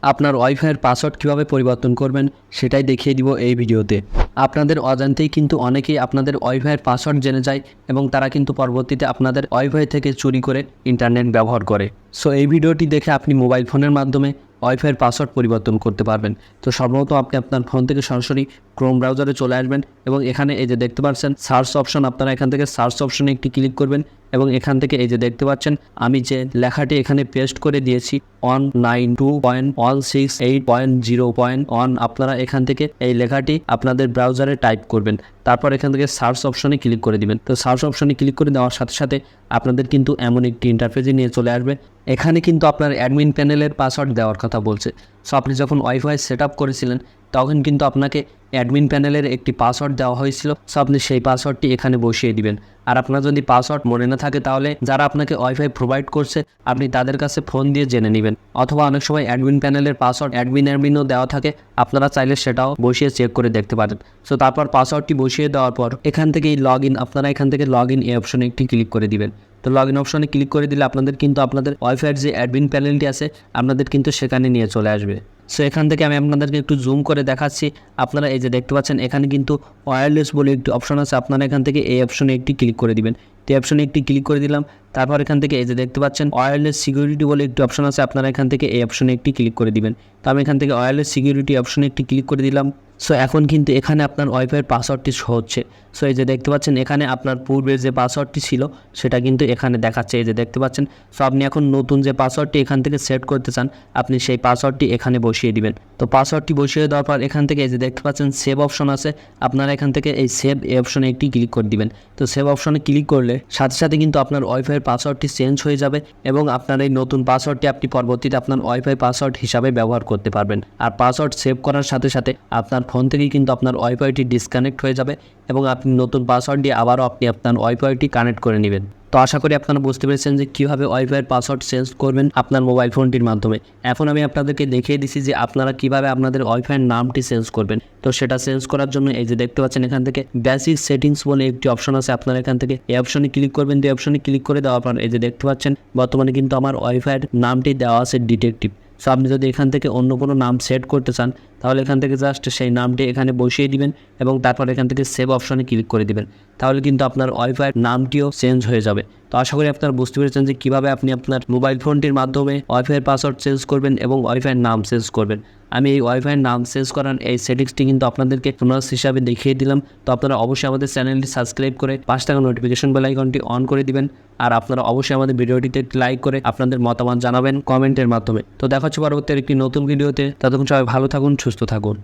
আপনার ওয়াইফাইয়ের পাসওয়ার্ড কীভাবে পরিবর্তন করবেন সেটাই দেখিয়ে দিব এই ভিডিওতে। আপনাদের অজান্তেই কিন্তু অনেকেই আপনাদের ওয়াইফাইয়ের পাসওয়ার্ড জেনে যায় এবং তারা কিন্তু পরবর্তীতে আপনাদের ওয়াইফাই থেকে চুরি করে ইন্টারনেট ব্যবহার করে। সো এই ভিডিওটি দেখে আপনি মোবাইল ফোনের মাধ্যমে ওয়াইফাইয়ের পাসওয়ার্ড পরিবর্তন করতে পারবেন। তো সর্বপ্রথম আপনি আপনার ফোন থেকে সরাসরি ক্রোম ব্রাউজারে চলে আসবেন এবং এখানে এই যে দেখতে পাচ্ছেন সার্চ অপশন, আপনারা এখান থেকে সার্চ অপশনে একটি ক্লিক করবেন এবং এখান থেকে এই যে দেখতে পাচ্ছেন আমি যে লেখাটি এখানে পেস্ট করে দিয়েছি 192.168.0.1, আপনারা এখান থেকে এই লেখাটি আপনাদের ব্রাউজারে টাইপ করবেন। তারপর এখান থেকে সার্চ অপশনে ক্লিক করে দিবেন। তো সার্চ অপশনে ক্লিক করে দেওয়ার সাথে সাথে আপনাদের কিন্তু এমন একটি ইন্টারফেসে নিয়ে চলে আসবে। এখানে কিন্তু আপনার অ্যাডমিন প্যানেলের পাসওয়ার্ড দেওয়ার কথা বলছে। সো আপনি যখন ওয়াইফাই সেট আপ করেছিলেন তখন কিন্তু আপনাকে অ্যাডমিন প্যানেলের একটি পাসওয়ার্ড দেওয়া হয়েছিল। সো আপনি সেই পাসওয়ার্ডটি এখানে বসিয়ে দিবেন। আর আপনার যদি পাসওয়ার্ড মনে না থাকে তাহলে যারা আপনাকে ওয়াইফাই প্রোভাইড করছে আপনি তাদের কাছে ফোন দিয়ে জেনে নেবেন, অথবা অনেক সময় অ্যাডমিন প্যানেলের পাসওয়ার্ড অ্যাডমিনও দেওয়া থাকে, আপনারা চাইলে সেটাও বসিয়ে চেক করে দেখতে পারেন। সো তারপর পাসওয়ার্ডটি বসিয়ে দেওয়ার পর এখান থেকে এই আপনারা এখান থেকে লগ ইন এই অপশনে একটি ক্লিক করে দিবেন। তো লগ ইন অপশনে ক্লিক করে দিলে আপনাদের কিন্তু আপনাদের ওয়াইফাইয়ের যে অ্যাডমিন প্যানেলটি আছে আপনাদের কিন্তু সেখানে নিয়ে চলে আসবে। সো এখান থেকে আমি আপনাদেরকে একটু জুম করে দেখাচ্ছি। আপনারা এই যে দেখতে পাচ্ছেন এখানে কিন্তু ওয়্যারলেস বলে একটি অপশন আছে, আপনারা এখান থেকে এই অপশনে একটি ক্লিক করে দিবেন। তো অপশনে একটি ক্লিক করে দিলাম। তারপর এখান থেকে এই যে দেখতে পাচ্ছেন ওয়্যারলেস সিকিউরিটি বলে একটি অপশন আছে, আপনারা এখান থেকে এই অপশনে একটি ক্লিক করে দিবেন। তো আমি এখান থেকে ওয়্যারলেস সিকিউরিটি অপশনে একটি ক্লিক করে দিলাম। সো এখন কিন্তু এখানে আপনার ওয়াইফাইয়ের পাসওয়ার্ডটি শো হচ্ছে। সো এই যে দেখতে পাচ্ছেন এখানে আপনার পূর্বের যে পাসওয়ার্ডটি ছিল সেটা কিন্তু এখানে দেখাচ্ছে, এই যে দেখতে পাচ্ছেন। সো আপনি এখন নতুন যে পাসওয়ার্ডটি এখান থেকে সেট করতে চান আপনি সেই পাসওয়ার্ডটি এখানে বসিয়ে দিবেন। তো পাসওয়ার্ডটি বসিয়ে দেওয়ার পর এখান থেকে এই যে দেখতে পাচ্ছেন সেভ অপশন আছে, আপনারা এখান থেকে এই সেভ এই অপশনে একটি ক্লিক করে দিবেন। তো সেভ অপশনে ক্লিক করলে সাথে সাথে কিন্তু আপনার ওয়াইফাইয়ের পাসওয়ার্ডটি চেঞ্জ হয়ে যাবে এবং আপনার এই নতুন পাসওয়ার্ডটি আপনি পরবর্তীতে আপনার ওয়াইফাই পাসওয়ার্ড হিসাবে ব্যবহার করতে পারবেন। আর পাসওয়ার্ড সেভ করার সাথে সাথে আপনার ফোন থেকেই কিন্তু আপনার ওয়াইফাইটি ডিসকানেক্ট হয়ে যাবে এবং আপনি নতুন পাসওয়ার্ড দিয়ে আবারও আপনি আপনার ওয়াইফাইটি কানেক্ট করে নেবেন। তো আশা করি আপনারা বুঝতে পেরেছেন যে কীভাবে ওয়াইফাইয়ের পাসওয়ার্ড চেঞ্জ করবেন আপনার মোবাইল ফোনটির মাধ্যমে। এখন আমি আপনাদেরকে দেখিয়ে দিচ্ছি যে আপনারা কীভাবে আপনাদের ওয়াইফাইয়ের নামটি চেঞ্জ করবেন। তো সেটা চেঞ্জ করার জন্য এই যে দেখতে পাচ্ছেন এখান থেকে বেসিক সেটিংস বলে একটি অপশন আছে, আপনারা এখান থেকে এই অপশনে ক্লিক করবেন। এই অপশনে ক্লিক করে দেওয়ার পর এই যে দেখতে পাচ্ছেন বর্তমানে কিন্তু আমার ওয়াইফাইয়ের নামটি দেওয়া আছে ডিটেকটিভ। সো আপনি যদি এখান থেকে অন্য কোনো নাম সেট করতে চান তাহলে এখান থেকে জাস্ট সেই নামটি এখানে বসিয়ে দিবেন এবং তারপর এখান থেকে সেভ অপশনে ক্লিক করে দিবেন। তাহলে কিন্তু আপনার ওয়াইফাইয়ের নামটিও চেঞ্জ হয়ে যাবে। তো আশা করি আপনারা বুঝতে পেরেছেন যে কীভাবে আপনি আপনার মোবাইল ফোনটির মাধ্যমে ওয়াইফাইয়ের পাসওয়ার্ড চেঞ্জ করবেন এবং ওয়াইফাইয়ের নাম চেঞ্জ করবেন। আমি এই ওয়াইফাইয়ের নাম চেঞ্জ করার এই সেটিংসটি কিন্তু আপনাদেরকে বোনাস হিসাবে দেখিয়ে দিলাম। তো আপনারা অবশ্যই আমাদের চ্যানেলটি সাবস্ক্রাইব করে পাশে থাকা নোটিফিকেশন বেল আইকনটি অন করে দিবেন। আর আপনারা অবশ্যই আমাদের ভিডিওটিতে লাইক করে আপনাদের মতামত জানাবেন কমেন্টের মাধ্যমে। তো দেখা হচ্ছে পরবর্তী একটি নতুন ভিডিওতে। ততক্ষণ সবাই ভালো থাকুন, সুস্থ থাকুন।